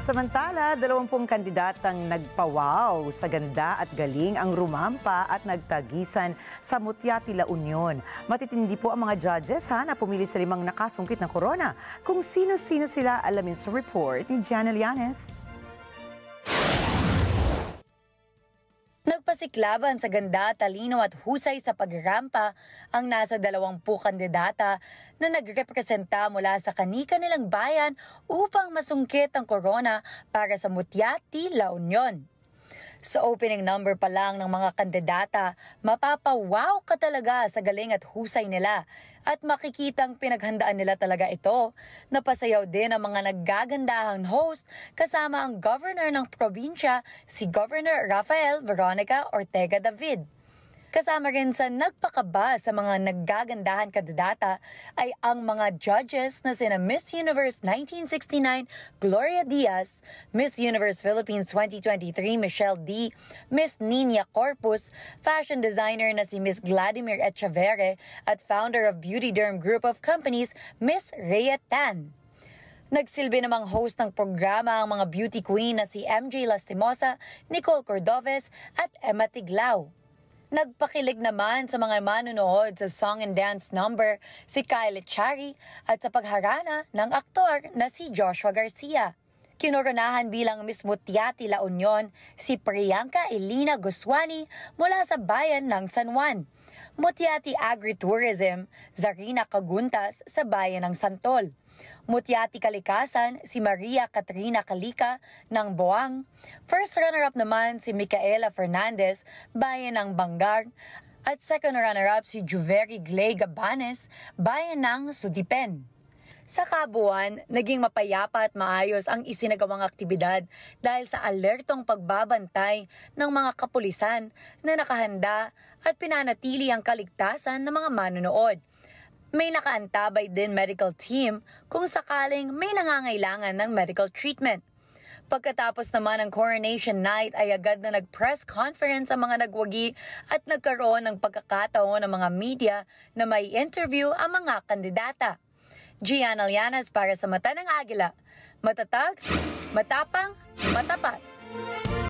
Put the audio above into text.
Samantala, 20 kandidatang nagpawaw sa ganda at galing ang rumampa at nagtagisan sa Mutyati, La Union. Matitindi po ang mga judges na pumili sa 5 nakasungkit ng corona. Kung sino-sino sila, alamin sa report ni Janel Llanes. Nagpasiklaban sa ganda, talino at husay sa pagrampa ang nasa 20 kandidata na nagrepresenta mula sa kani-kanilang bayan upang masungkit ang corona para sa Mutyati, La Union. Sa opening number pa lang ng mga kandidata, mapapawaw ka talaga sa galing at husay nila at makikitang pinaghandaan nila talaga ito. Napasayaw din ang mga naggagandahang host kasama ang governor ng probinsya, si Governor Rafael Veronica Ortega David. Kasama rin sa nagpakaba sa mga naggagandahan kandidata ay ang mga judges na sina Miss Universe 1969 Gloria Diaz, Miss Universe Philippines 2023 Michelle D, Miss Nina Corpus, fashion designer na si Miss Vladimir Echeverre at founder of Beauty Derm Group of Companies Miss Rhea Tan. Nagsilbi namang host ng programa ang mga beauty queen na si MJ Lastimosa, Nicole Cordoves at Emma Tiglao. Nagpakilig naman sa mga manunood sa song and dance number si Kylie Chari at sa pagharana ng aktor na si Joshua Garcia. Kinoronahan bilang Miss Mutyati, La Union si Priyanka Elina Goswami mula sa bayan ng San Juan. Mutyati Agritourism, Zarina Caguntas sa bayan ng Santol. Mutyati Kalikasan, si Maria Katrina Kalika ng Boang. First runner-up naman si Micaela Fernandez, bayan ng Bangar. At second runner-up si Juveri Glay Gabanes, bayan ng Sudipen. Sa kabuuan, naging mapayapa at maayos ang isinagawang aktibidad dahil sa alertong pagbabantay ng mga kapulisan na nakahanda at pinanatili ang kaligtasan ng mga manunood. May nakaantabay din medical team kung sakaling may nangangailangan ng medical treatment. Pagkatapos naman ng coronation night ay agad na nag-press conference ang mga nagwagi at nagkaroon ng pagkakataon ng mga media na may interview ang mga kandidata. Gianna Llanes para sa Mata ng Agila. Matatag, matapang, matapat.